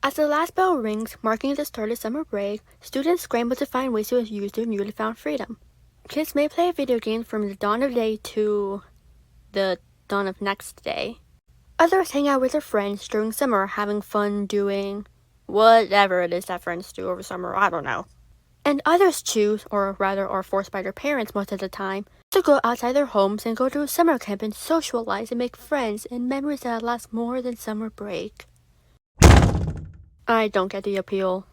As the last bell rings, marking the start of summer break, students scramble to find ways to use their newly found freedom. Kids may play video games from the dawn of day to the dawn of next day. Others hang out with their friends during summer, having fun doing whatever it is that friends do over summer, I don't know. And others choose, or rather are forced by their parents most of the time, to go outside their homes and go to a summer camp and socialize and make friends and memories that last more than summer break. I don't get the appeal.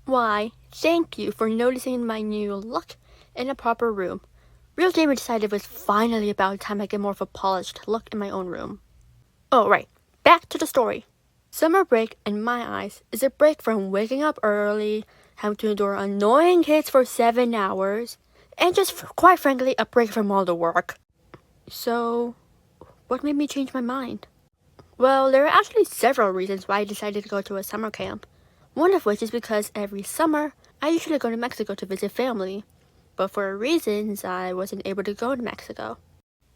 Why, thank you for noticing my new look in a proper room. Real Gamer decided it was finally about time I get more of a polished look in my own room. Oh, right. Back to the story. Summer break, in my eyes, is a break from waking up early, having to endure annoying kids for 7 hours, and just, quite frankly, a break from all the work. So, what made me change my mind? Well, there are actually several reasons why I decided to go to a summer camp. One of which is because every summer, I usually go to Mexico to visit family. But for reasons, I wasn't able to go to Mexico.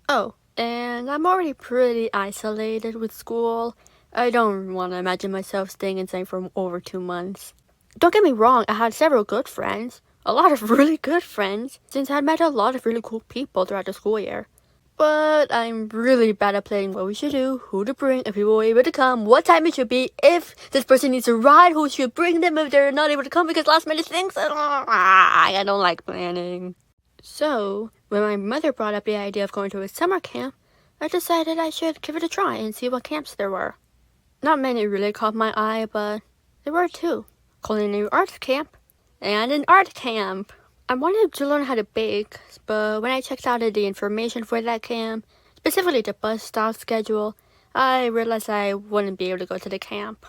Oh, and I'm already pretty isolated with school. I don't want to imagine myself staying inside for over 2 months. Don't get me wrong, I had several good friends. A lot of really good friends, since I met a lot of really cool people throughout the school year. But I'm really bad at planning what we should do, who to bring, if people are able to come, what time it should be, if this person needs a ride, who should bring them if they're not able to come because last minute things. I don't like planning. So, when my mother brought up the idea of going to a summer camp, I decided I should give it a try and see what camps there were. Not many really caught my eye, but there were two. Culinary arts camp and an art camp. I wanted to learn how to bake, but when I checked out the information for that camp, specifically the bus stop schedule, I realized I wouldn't be able to go to the camp.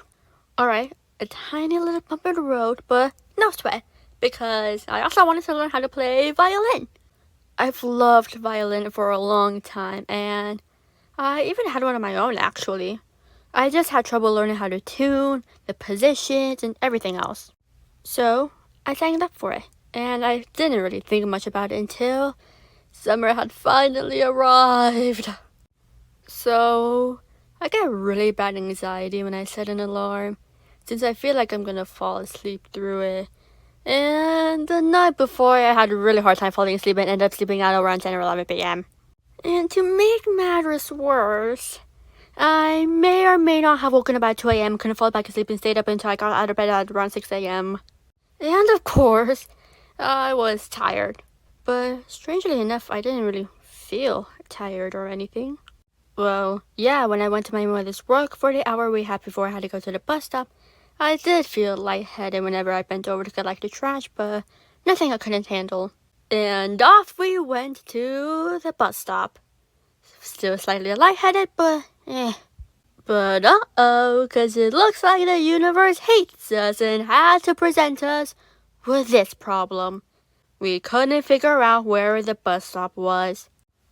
Alright, a tiny little bump in the road, but no sweat, because I also wanted to learn how to play violin. I've loved violin for a long time, and I even had one of my own actually. I just had trouble learning how to tune, the positions, and everything else. So, I signed up for it. And I didn't really think much about it until summer had finally arrived. So, I get really bad anxiety when I set an alarm, since I feel like I'm gonna fall asleep through it. And the night before, I had a really hard time falling asleep and ended up sleeping out around 10 or 11 p.m. And to make matters worse, I may or may not have woken up at 2 a.m., couldn't fall back asleep, and stayed up until I got out of bed at around 6 a.m. And of course, I was tired, but strangely enough, I didn't really feel tired or anything. Well, yeah, when I went to my mother's work for the hour we had before I had to go to the bus stop, I did feel lightheaded whenever I bent over to collect the trash, but nothing I couldn't handle. And off we went to the bus stop. Still slightly lightheaded, but But uh-oh, 'cause it looks like the universe hates us and had to present us with this problem. We couldn't figure out where the bus stop was.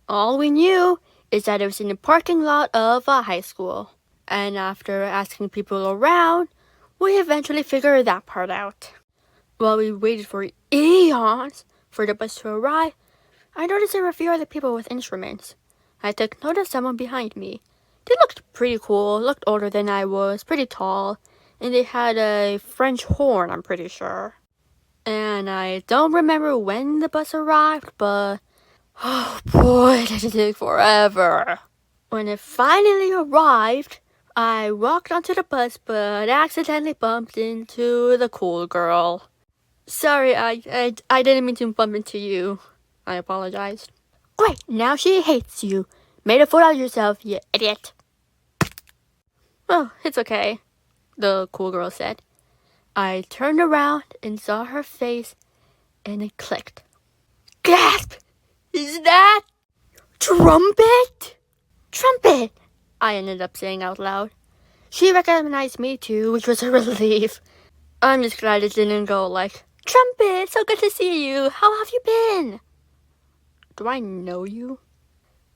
All we knew is that it was in the parking lot of a high school. And after asking people around, we eventually figured that part out. While we waited for eons for the bus to arrive, I noticed there were a few other people with instruments. I took note of someone behind me. They looked pretty cool, looked older than I was, pretty tall, and they had a French horn, I'm pretty sure. And I don't remember when the bus arrived, but oh boy, did it take forever. When it finally arrived, I walked onto the bus, but accidentally bumped into the cool girl. Sorry, I didn't mean to bump into you. I apologized. Great, now she hates you. Made a fool out of yourself, you idiot. Oh, it's okay, the cool girl said. I turned around and saw her face, and it clicked. Gasp! Is that Trumpet? Trumpet! I ended up saying out loud. She recognized me too, which was a relief. I'm just glad it didn't go like, Trumpet, so good to see you. How have you been? Do I know you?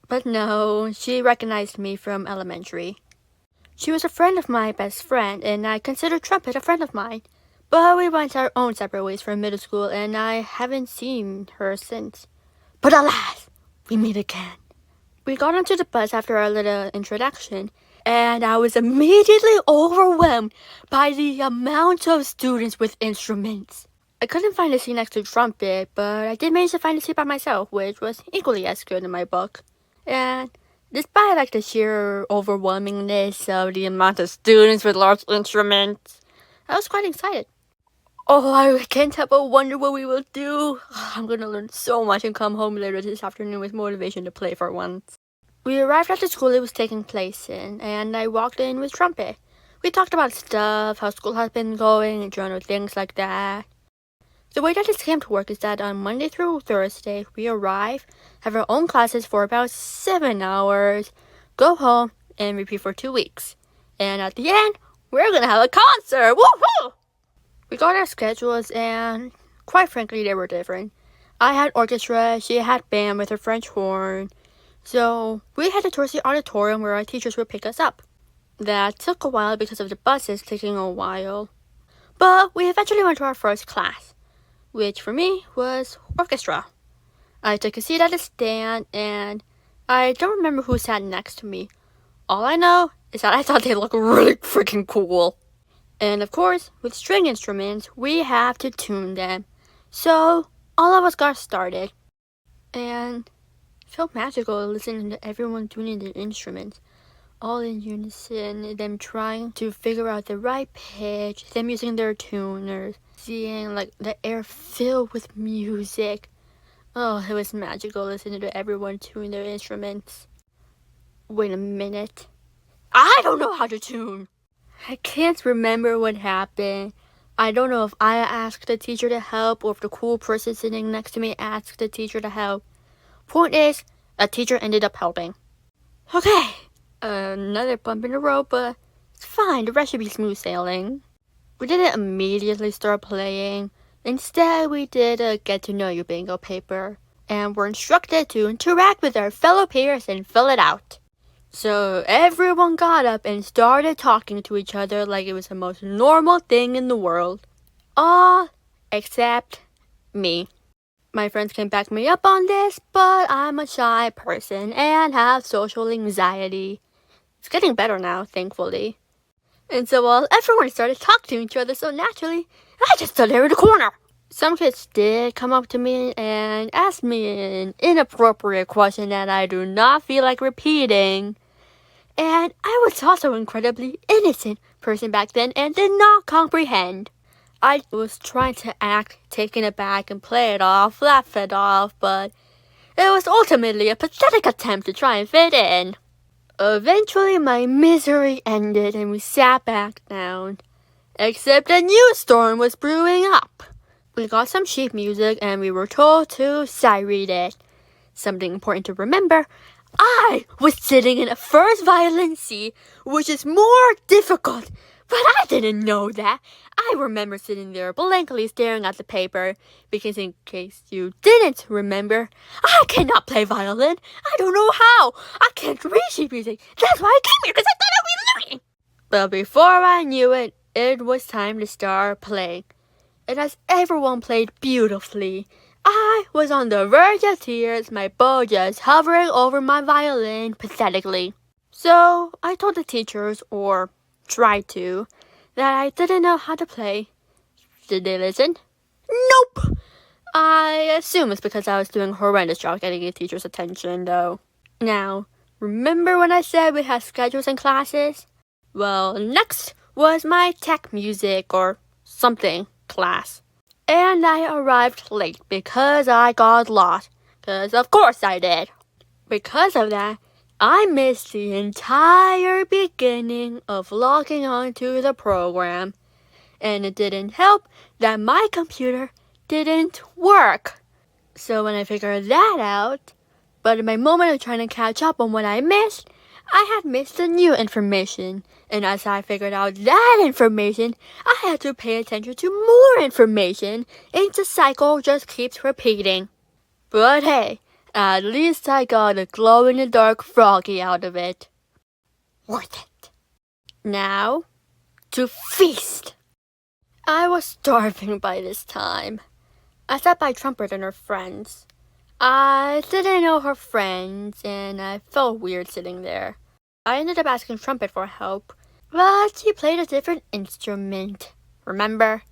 But no, she recognized me from elementary. She was a friend of my best friend, and I considered Trumpet a friend of mine. But we went our own separate ways from middle school, and I haven't seen her since. But alas, we meet again. We got onto the bus after our little introduction, and I was immediately overwhelmed by the amount of students with instruments. I couldn't find a seat next to trumpet, but I did manage to find a seat by myself, which was equally as good in my book. And despite the sheer overwhelmingness of the amount of students with large instruments, I was quite excited. Oh, I can't help but wonder what we will do. I'm gonna learn so much and come home later this afternoon with motivation to play for once. We arrived at the school it was taking place in, and I walked in with trumpet. We talked about stuff, how school has been going, and general things like that. The way that this came to work is that on Monday through Thursday, we arrive, have our own classes for about 7 hours, go home, and repeat for 2 weeks. And at the end, we're gonna have a concert! Woohoo! We got our schedules, and quite frankly, they were different. I had orchestra, she had band with her French horn. So we headed towards the auditorium where our teachers would pick us up. That took a while because of the buses taking a while. But we eventually went to our first class, which for me was orchestra. I took a seat at a stand, and I don't remember who sat next to me. All I know is that I thought they looked really freaking cool. And of course, with string instruments, we have to tune them. So all of us got started. And it felt magical listening to everyone tuning their instruments, all in unison, them trying to figure out the right pitch, them using their tuners, seeing the air filled with music. Oh, it was magical listening to everyone tune their instruments. Wait a minute. I don't know how to tune! I can't remember what happened. I don't know if I asked the teacher to help or if the cool person sitting next to me asked the teacher to help. Point is, a teacher ended up helping. Okay, another bump in the road, but it's fine. The rest should be smooth sailing. We didn't immediately start playing. Instead, we did a get-to-know-you bingo paper, and were instructed to interact with our fellow peers and fill it out. So everyone got up and started talking to each other like it was the most normal thing in the world. All except me. My friends can back me up on this, but I'm a shy person and have social anxiety. It's getting better now, thankfully. And so while everyone started talking to each other so naturally, I just stood there in the corner. Some kids did come up to me and ask me an inappropriate question that I do not feel like repeating. And I was also an incredibly innocent person back then and did not comprehend. I was trying to act taken aback and play it off, laugh it off, but it was ultimately a pathetic attempt to try and fit in. Eventually my misery ended and we sat back down. Except a new storm was brewing up. We got some sheet music and we were told to sight read it. Something important to remember, I was sitting in a first violin seat, which is more difficult, but I didn't know that. I remember sitting there blankly staring at the paper, because in case you didn't remember, I cannot play violin. I don't know how. I can't read sheet music. That's why I came here, because I thought I'd be learning. But before I knew it, it was time to start playing. And as everyone played beautifully, I was on the verge of tears, my bow just hovering over my violin pathetically. So I told the teachers, or tried to, that I didn't know how to play. Did they listen? Nope! I assume it's because I was doing a horrendous job getting the teacher's attention, though. Now, remember when I said we had schedules and classes? Well, next was my tech music or something class. And I arrived late because I got lost. Because of course I did. Because of that, I missed the entire beginning of logging onto the program. And it didn't help that my computer didn't work. So when I figured that out, but in my moment of trying to catch up on what I missed, I had missed the new information. And as I figured out that information, I had to pay attention to more information, and the cycle just keeps repeating. But hey, at least I got a glow-in-the-dark froggy out of it. Worth it. Now, to feast. I was starving by this time. I sat by Trumpet and her friends. I didn't know her friends, and I felt weird sitting there. I ended up asking Trumpet for help, but she played a different instrument, remember?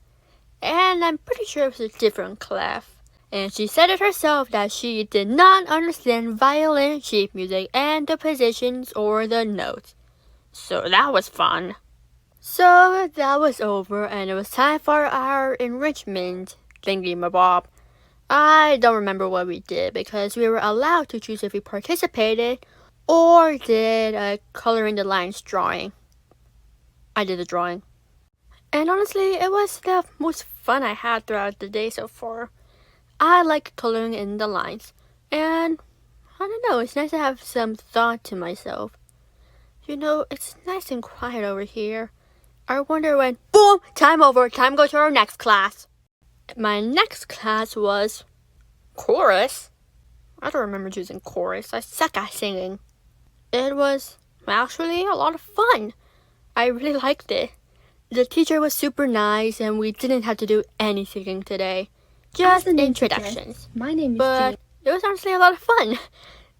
And I'm pretty sure it was a different clef. And she said it herself that she did not understand violin sheet music and the positions or the notes. So that was fun. So that was over and it was time for our enrichment thingy-mabob. I don't remember what we did because we were allowed to choose if we participated or did a color in the lines drawing. I did the drawing. And honestly, it was the most fun I had throughout the day so far. I like coloring in the lines. And I don't know, it's nice to have some thought to myself. You know, it's nice and quiet over here. I wonder when, boom, time over, time to go to our next class. My next class was chorus. I don't remember choosing chorus. I suck at singing. It was actually a lot of fun. I really liked it. The teacher was super nice and we didn't have to do any singing today. Just introductions. My name is But it was honestly a lot of fun.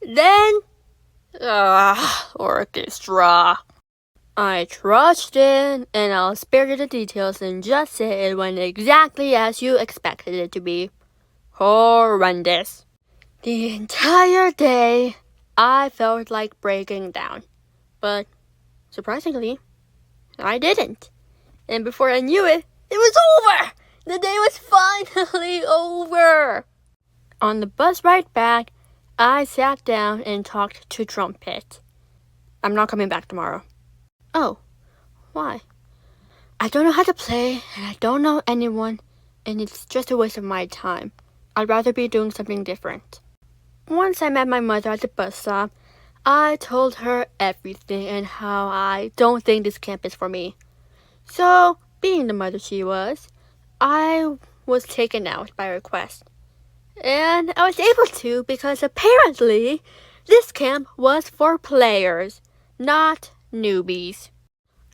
Then, orchestra. I trudged in and I'll spare you the details and just say it went exactly as you expected it to be. Horrendous. The entire day, I felt like breaking down. But, surprisingly, I didn't. And before I knew it, it was over! The day was finally over! On the bus ride back, I sat down and talked to Trumpet. I'm not coming back tomorrow. Oh, why? I don't know how to play, and I don't know anyone, and it's just a waste of my time. I'd rather be doing something different. Once I met my mother at the bus stop, I told her everything and how I don't think this camp is for me. So, being the mother she was, I was taken out by request. And I was able to because apparently this camp was for players, not newbies.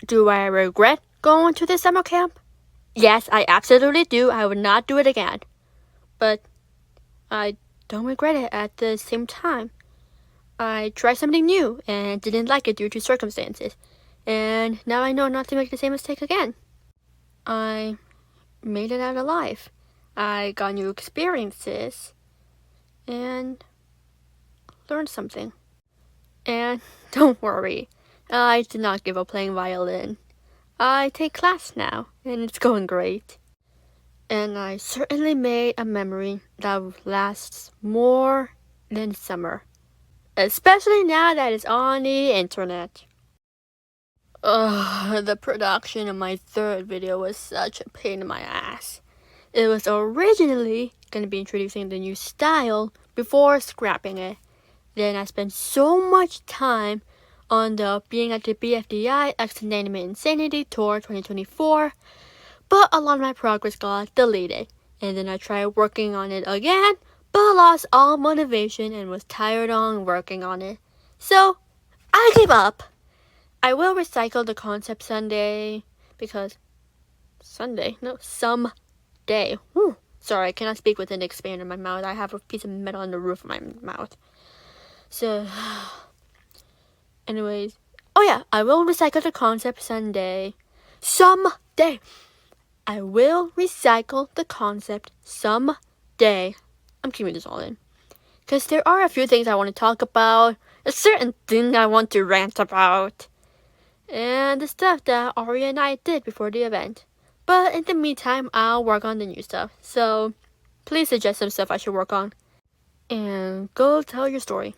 Do I regret going to this summer camp? Yes, I absolutely do. I would not do it again. But I don't regret it at the same time. I tried something new and didn't like it due to circumstances. And now I know not to make the same mistake again. I made it out alive. I got new experiences and learned something. And don't worry, I did not give up playing violin. I take class now, and it's going great. And I certainly made a memory that lasts more than summer. Especially now that it's on the internet. The production of my third video was such a pain in my ass. It was originally going to be introducing the new style before scrapping it. Then I spent so much time on the being at the BFDI Extended Insanity Tour 2024, but a lot of my progress got deleted. And then I tried working on it again, but lost all motivation and was tired on working on it. So, I gave up. I will recycle the concept someday, because someday. Whew. Sorry, I cannot speak with an expander in my mouth. I have a piece of metal on the roof of my mouth. So, anyways. Oh yeah, I will recycle the concept someday. Someday. I will recycle the concept someday. I'm keeping this all in. Because there are a few things I want to talk about. A certain thing I want to rant about. And the stuff that Ari and I did before the event. But in the meantime, I'll work on the new stuff. So, please suggest some stuff I should work on. And go tell your story.